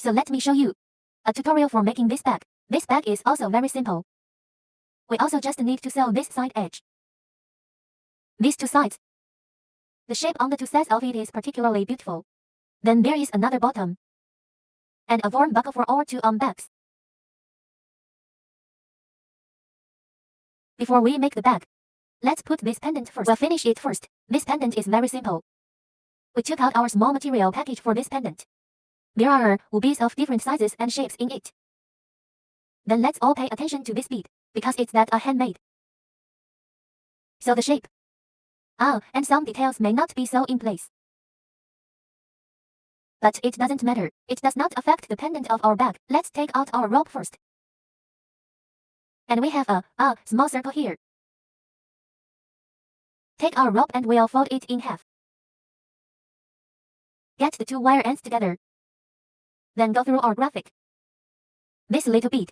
So let me show you a tutorial for making this bag. This bag is also very simple. We also just need to sew this side edge. These two sides. The shape on the two sides of it is particularly beautiful. Then there is another bottom. And a warm buckle for our two arm bags. Before we make the bag, let's put this pendant first. We'll finish it first. This pendant is very simple. We took out our small material package for this pendant. There are beads of different sizes and shapes in it. Then let's all pay attention to this bead, because it's that a handmade. So the shape. And some details may not be so in place. But it doesn't matter. It does not affect the pendant of our bag. Let's take out our rope first. And we have a small circle here. Take our rope and we'll fold it in half. Get the two wire ends together. Then go through our graphic. This little bead.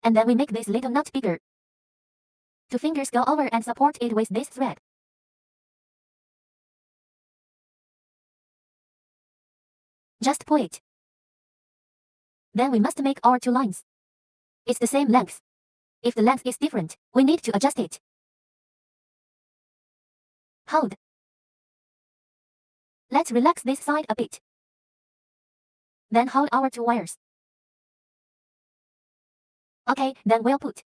And then we make this little knot bigger. Two fingers go over and support it with this thread. Just pull it. Then we must make our two lines. It's the same length. If the length is different, we need to adjust it. Hold. Let's relax this side a bit. Then hold our two wires. Okay, then we'll put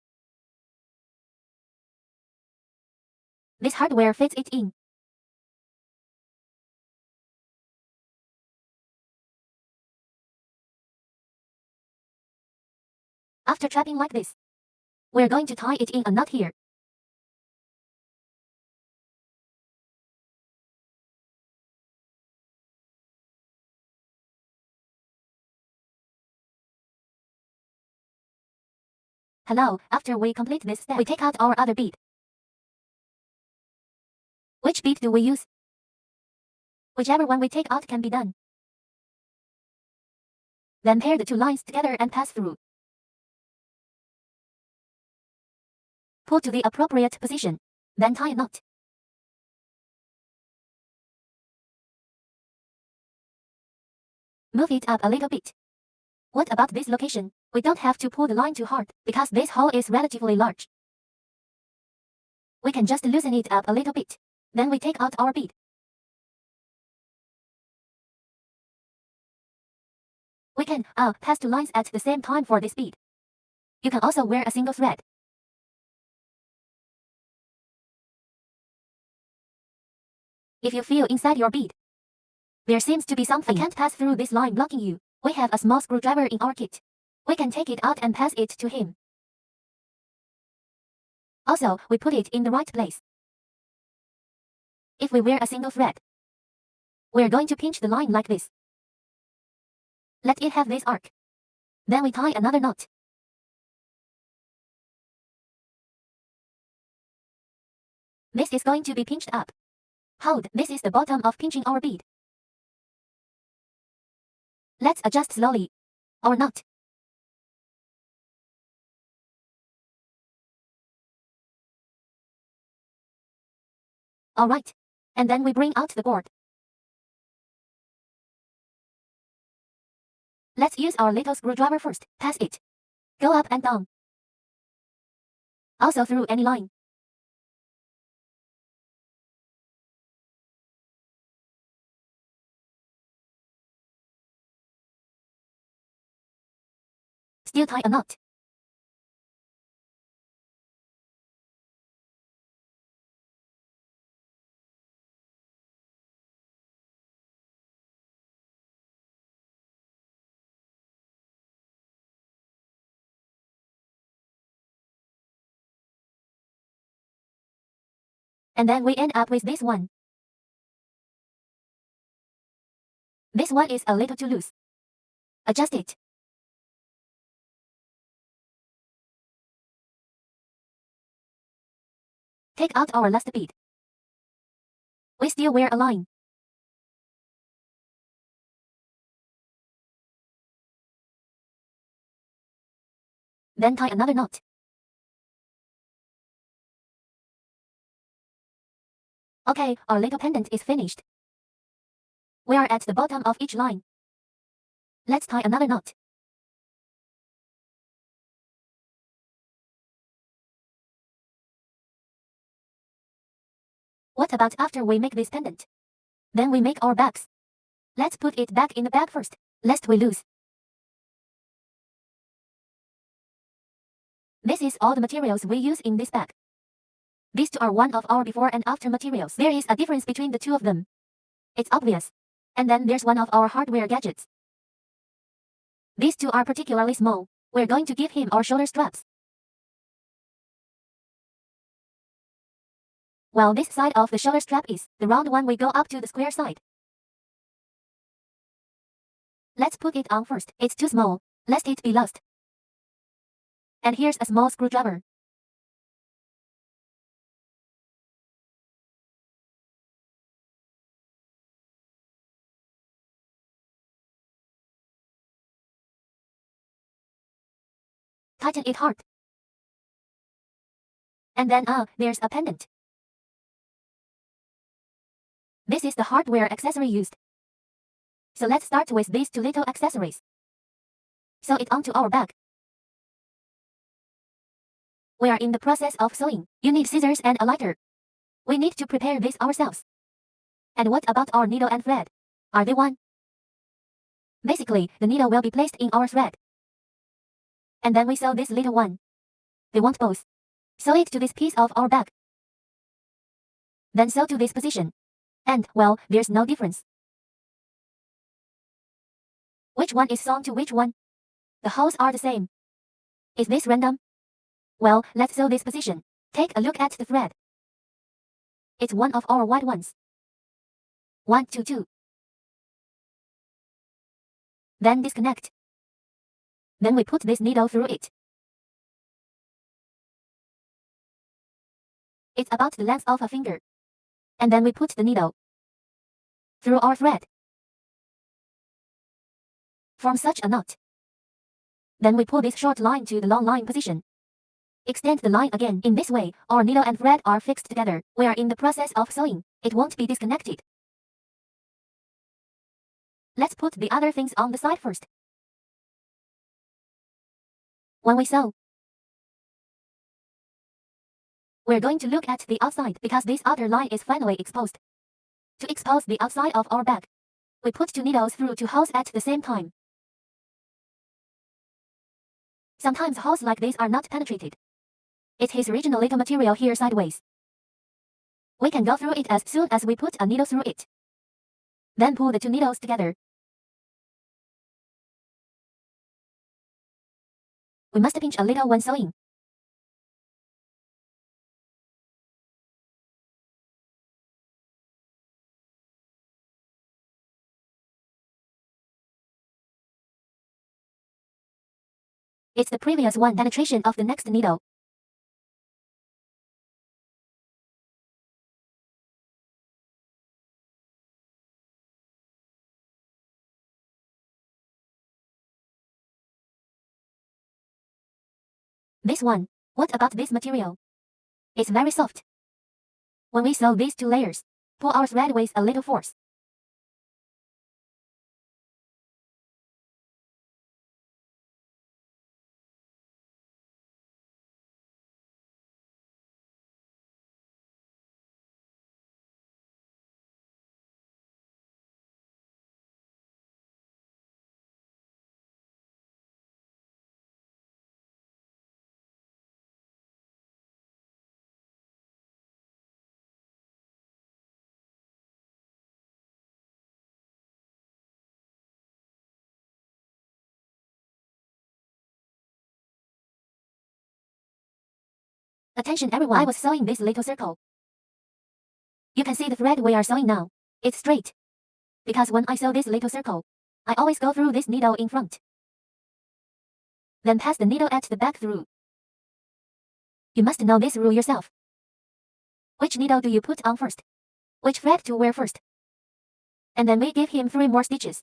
this hardware fits it in. After trapping like this, we're going to tie it in a knot here. Hello, after we complete this step, we take out our other bead. Which bead do we use? Whichever one we take out can be done. Then pair the two lines together and pass through. Pull to the appropriate position, then tie a knot. Move it up a little bit. What about this location? We don't have to pull the line too hard, because this hole is relatively large. We can just loosen it up a little bit. Then we take out our bead. We can pass two lines at the same time for this bead. You can also wear a single thread. If you feel inside your bead, there seems to be something. I can't pass through this line blocking you. We have a small screwdriver in our kit. We can take it out and pass it to him. Also, we put it in the right place. If we wear a single thread, we're going to pinch the line like this. Let it have this arc. Then we tie another knot. This is going to be pinched up. Hold, this is the bottom of pinching our bead. Let's adjust slowly. Or not. Alright. And then we bring out the board. Let's use our little screwdriver first. Pass it. Go up and down. Also through any line. Still tie a knot. And then we end up with this one. This one is a little too loose. Adjust it. Take out our last bead. We still wear a line. Then tie another knot. Okay, our little pendant is finished. We are at the bottom of each line. Let's tie another knot. What about after we make this pendant? Then we make our bags. Let's put it back in the bag first, lest we lose. This is all the materials we use in this bag. These two are one of our before and after materials. There is a difference between the two of them. It's obvious. And then there's one of our hardware gadgets. These two are particularly small. We're going to give him our shoulder straps. Well, this side of the shoulder strap is the round one. We go up to the square side. Let's put it on first. It's too small, lest it be lost. And here's a small screwdriver. Tighten it hard. And then there's a pendant. This is the hardware accessory used. So let's start with these two little accessories. Sew it onto our bag. We are in the process of sewing. You need scissors and a lighter. We need to prepare this ourselves. And what about our needle and thread? Are they one? Basically, the needle will be placed in our thread. And then we sew this little one. They want both. Sew it to this piece of our bag. Then sew to this position. And, well, there's no difference. Which one is sewn to which one? The holes are the same. Is this random? Well, let's sew this position. Take a look at the thread. It's one of our white ones. 1, 2, 2. Then disconnect. Then we put this needle through it. It's about the length of a finger. And then we put the needle through our thread. Form such a knot. Then we pull this short line to the long line position. Extend the line again. In this way, our needle and thread are fixed together. We are in the process of sewing. It won't be disconnected. Let's put the other things on the side first. When we sew, we're going to look at the outside because this outer line is finally exposed. To expose the outside of our bag, we put two needles through two holes at the same time. Sometimes holes like this are not penetrated. It's his original little material here sideways. We can go through it as soon as we put a needle through it. Then pull the two needles together. We must pinch a little when sewing. It's the previous one penetration of the next needle. This one. What about this material? It's very soft. When we sew these two layers, pull our thread with a little force. Attention everyone, I was sewing this little circle. You can see the thread we are sewing now. It's straight. Because when I sew this little circle, I always go through this needle in front. Then pass the needle at the back through. You must know this rule yourself. Which needle do you put on first? Which thread to wear first? And then we give him 3 more stitches.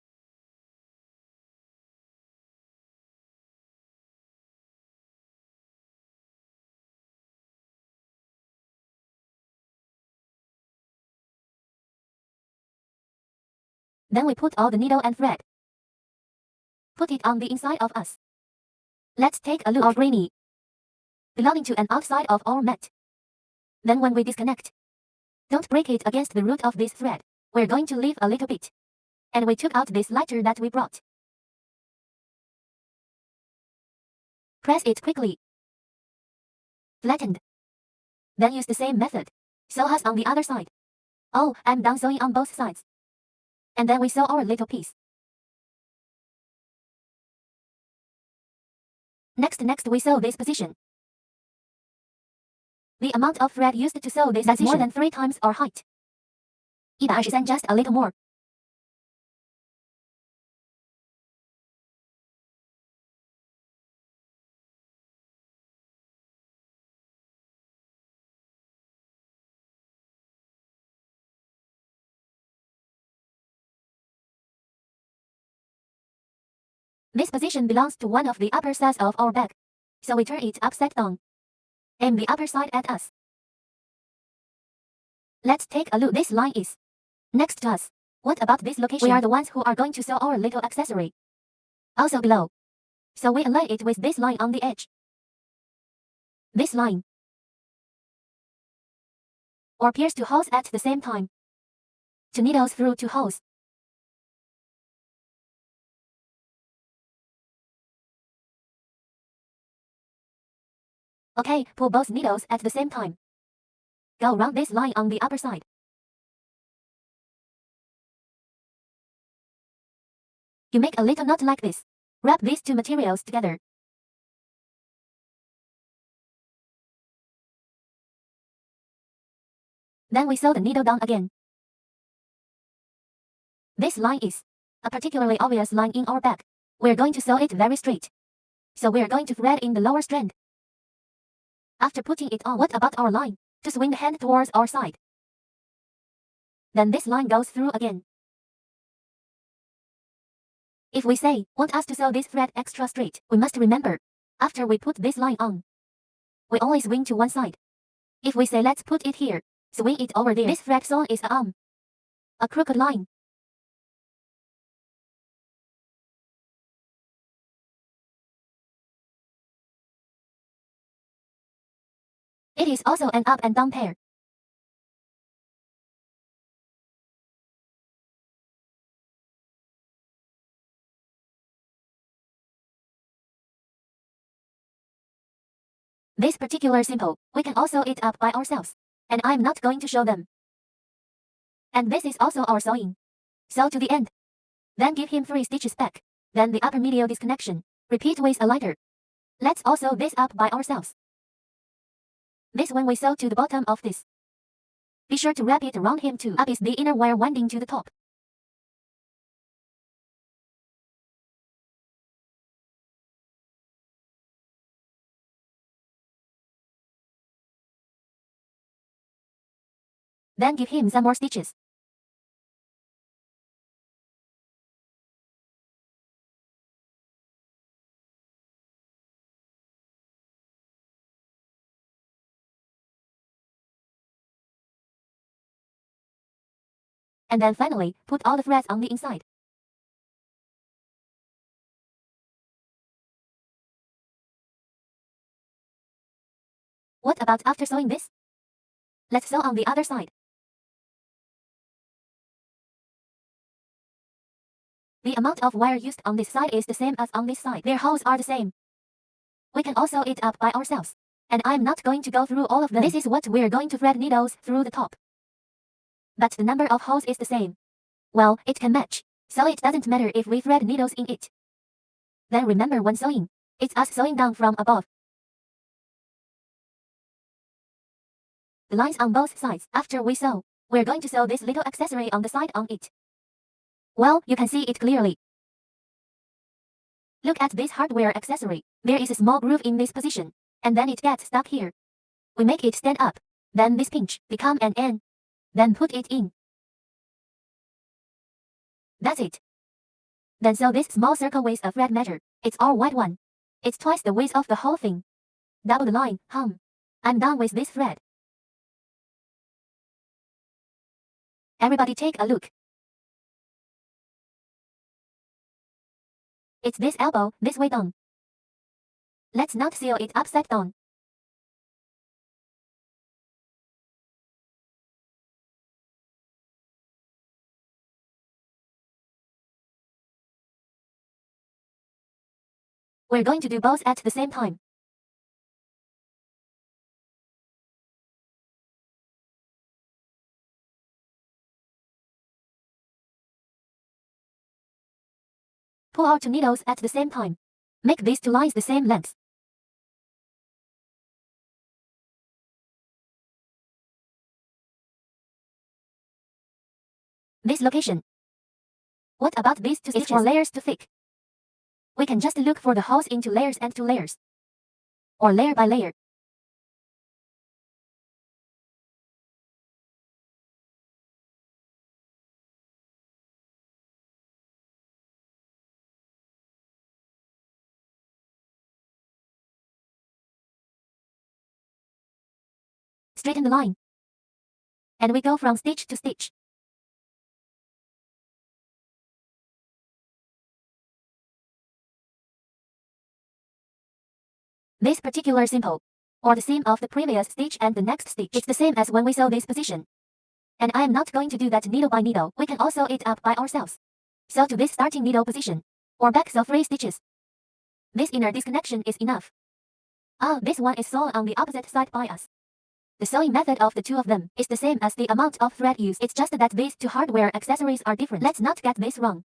Then we put all the needle and thread. Put it on the inside of us. Let's take a look. Our granny belonging to an outside of our mat. Then when we disconnect, don't break it against the root of this thread. We're going to leave a little bit. And we took out this lighter that we brought. Press it quickly. Flattened. Then use the same method. Sew us on the other side. Oh, I'm done sewing on both sides. And then we sew our little piece. Next we sew this position. The amount of thread used to sew this is more than 3 times our height. 123, just a little more. This position belongs to one of the upper sides of our bag, so we turn it upside down. Aim the upper side at us. Let's take a look. This line is next to us. What about this location? We are the ones who are going to sew our little accessory. Also below. So we align it with this line on the edge. This line. Or pierce 2 holes at the same time. 2 needles through 2 holes. Okay, pull both needles at the same time. Go round this line on the upper side. You make a little knot like this. Wrap these 2 materials together. Then we sew the needle down again. This line is a particularly obvious line in our bag. We're going to sew it very straight. So we're going to thread in the lower strand. After putting it on, what about our line? To swing the hand towards our side. Then this line goes through again. If we say, want us to sew this thread extra straight, we must remember, after we put this line on, we only swing to one side. If we say let's put it here, swing it over there, this thread sewn is a crooked line. It is also an up and down pair. This particular symbol, we can also it up by ourselves. And I'm not going to show them. And this is also our sewing. Sew to the end. Then give him 3 stitches back. Then the upper medial disconnection. Repeat with a lighter. Let's also this up by ourselves. This when we sew to the bottom of this. Be sure to wrap it around him too. Up is the inner wire winding to the top. Then give him some more stitches. And then finally, put all the threads on the inside. What about after sewing this? Let's sew on the other side. The amount of wire used on this side is the same as on this side. Their holes are the same. We can also it up by ourselves. And I'm not going to go through all of them. This is what we're going to thread needles through the top. But the number of holes is the same. Well, it can match, so it doesn't matter if we thread needles in it. Then remember when sewing, it's us sewing down from above. The lines on both sides. After we sew, we're going to sew this little accessory on the side on it. Well, you can see it clearly. Look at this hardware accessory. There is a small groove in this position, and then it gets stuck here. We make it stand up. Then this pinch become an N. Then put it in. That's it. Then sew this small circle with a thread measure. It's our white one. It's twice the width of the whole thing. Double the line, I'm done with this thread. Everybody take a look. It's this elbow, this way down. Let's not seal it upside down. We're going to do both at the same time. Pull out 2 needles at the same time. Make these 2 lines the same length. This location. What about these 2 stitches? It's 4 layers too thick. We can just look for the holes in 2 layers and 2 layers. Or layer by layer. Straighten the line. And we go from stitch to stitch. This particular simple, or the seam of the previous stitch and the next stitch, it's the same as when we sew this position. And I am not going to do that needle by needle. We can also sew it up by ourselves. Sew to this starting needle position, or back sew 3 stitches. This inner disconnection is enough. This one is sewn on the opposite side by us. The sewing method of the 2 of them is the same as the amount of thread used. It's just that these 2 hardware accessories are different. Let's not get this wrong.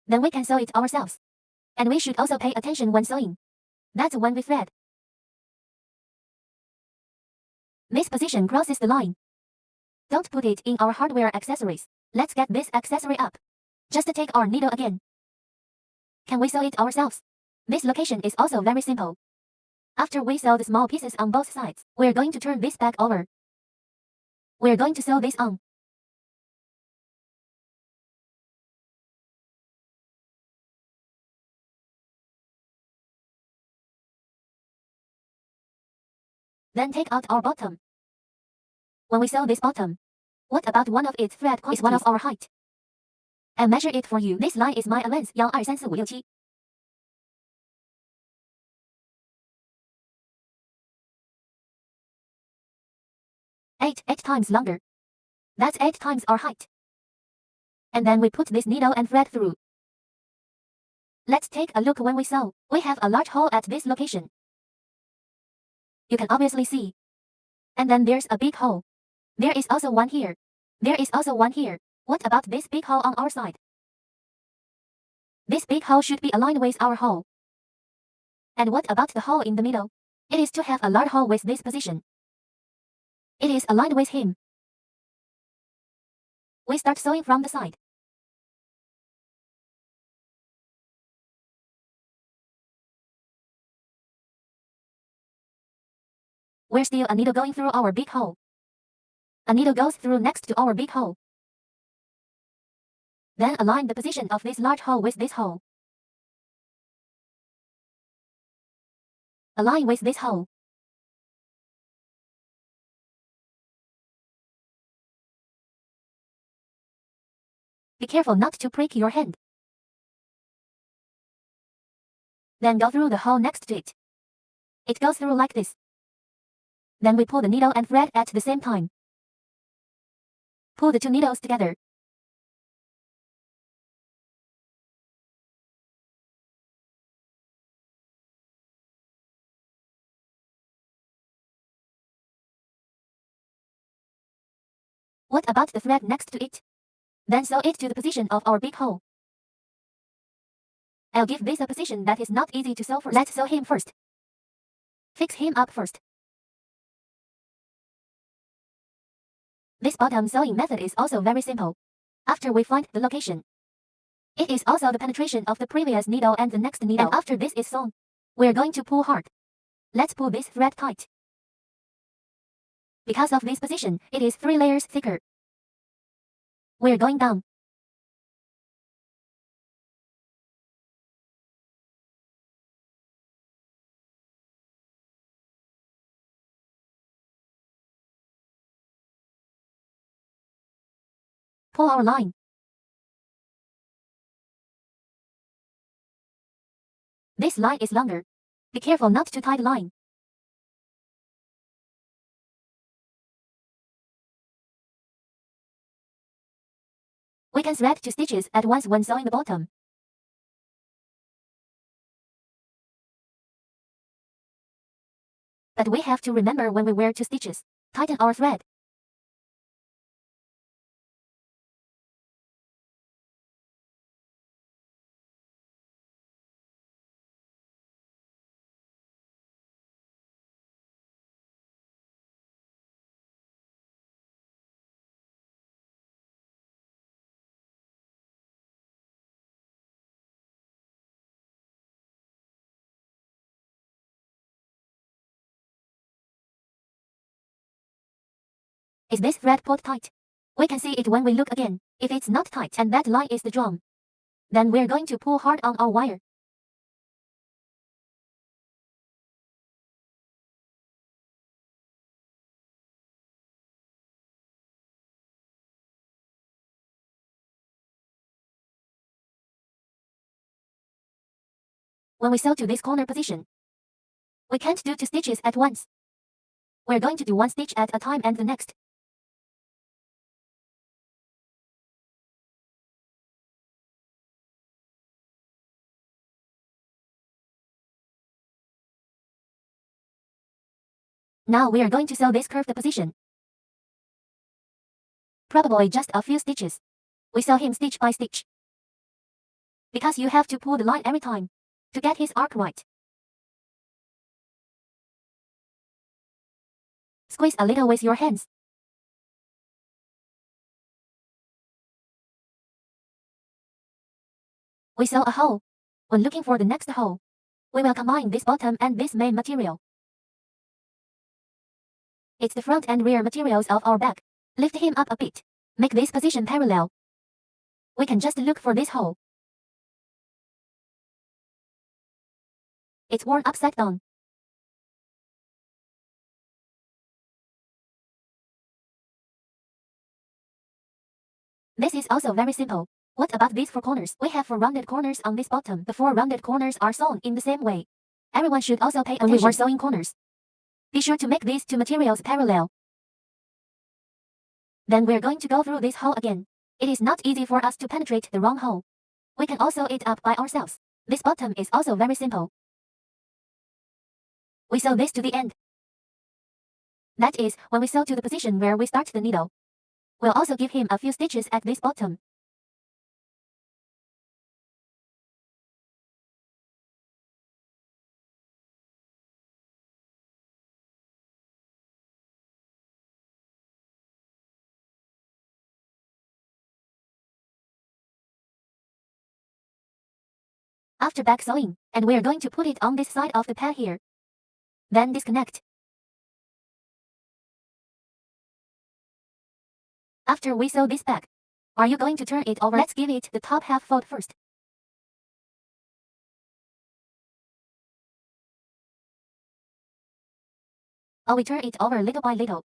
Then we can sew it ourselves. And we should also pay attention when sewing. That's when we thread. This position crosses the line. Don't put it in our hardware accessories. Let's get this accessory up. Just take our needle again. Can we sew it ourselves? This location is also very simple. After we sew the small pieces on both sides, we're going to turn this back over. We're going to sew this on. Then take out our bottom. When we sew this bottom, what about one of its thread quantities? Is one of our height. I'll measure it for you. This line is my allowance, 1, 2, 3, 4, 5, 6, 7. 8 times longer. That's 8 times our height. And then we put this needle and thread through. Let's take a look when we sew. We have a large hole at this location. You can obviously see. And then there's a big hole. There is also one here. There is also one here. What about this big hole on our side? This big hole should be aligned with our hole. And what about the hole in the middle? It is to have a large hole with this position. It is aligned with him. We start sewing from the side. Where's still a needle going through our big hole? A needle goes through next to our big hole. Then align the position of this large hole with this hole. Align with this hole. Be careful not to prick your hand. Then go through the hole next to it. It goes through like this. Then we pull the needle and thread at the same time. Pull the 2 needles together. What about the thread next to it? Then sew it to the position of our big hole. I'll give this a position that is not easy to sew first. Let's sew him first. Fix him up first. This bottom sewing method is also very simple. After we find the location, it is also the penetration of the previous needle and the next needle. And after this is sewn, we're going to pull hard. Let's pull this thread tight. Because of this position, it is 3 layers thicker. We're going down. Pull our line. This line is longer. Be careful not to tie the line. We can thread 2 stitches at once when sewing the bottom. But we have to remember when we wear 2 stitches, tighten our thread. Is this thread pulled tight? We can see it when we look again. If it's not tight and that line is the drum, then we're going to pull hard on our wire. When we sew to this corner position, we can't do 2 stitches at once. We're going to do 1 stitch at a time and the next. Now we are going to sew this curved position. Probably just a few stitches. We sew him stitch by stitch, because you have to pull the line every time to get his arc right. Squeeze a little with your hands. We sew a hole. When looking for the next hole, we will combine this bottom and this main material. It's the front and rear materials of our bag. Lift him up a bit. Make this position parallel. We can just look for this hole. It's worn upside down. This is also very simple. What about these 4 corners? We have 4 rounded corners on this bottom. The 4 rounded corners are sewn in the same way. Everyone should also pay attention when we are sewing corners. Be sure to make these 2 materials parallel. Then we're going to go through this hole again. It is not easy for us to penetrate the wrong hole. We can also sew it up by ourselves. This bottom is also very simple. We sew this to the end. That is, when we sew to the position where we start the needle. We'll also give him a few stitches at this bottom. After back sewing, and we're going to put it on this side of the pad here. Then disconnect. After we sew this back, are you going to turn it over? Let's give it the top half fold first. We turn it over little by little.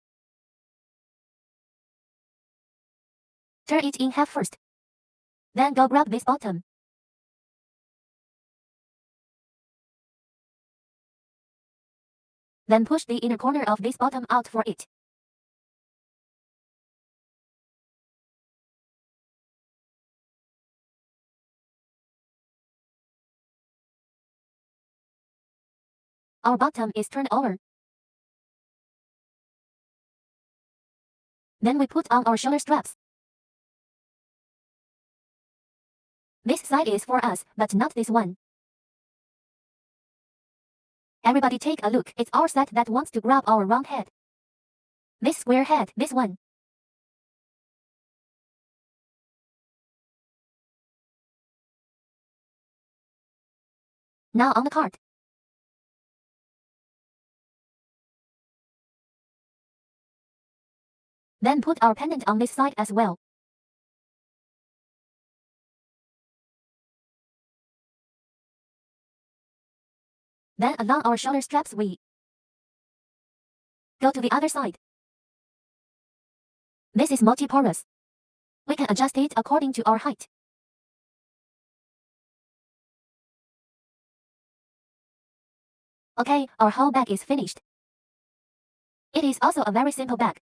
Turn it in half first. Then go grab this bottom. Then push the inner corner of this bottom out for it. Our bottom is turned over. Then we put on our shoulder straps. This side is for us, but not this one. Everybody take a look. It's our set that wants to grab our round head. This square head, this one. Now on the card. Then put our pendant on this side as well. Then along our shoulder straps we go to the other side. This is multi-porous. We can adjust it according to our height. Okay, our whole bag is finished. It is also a very simple bag.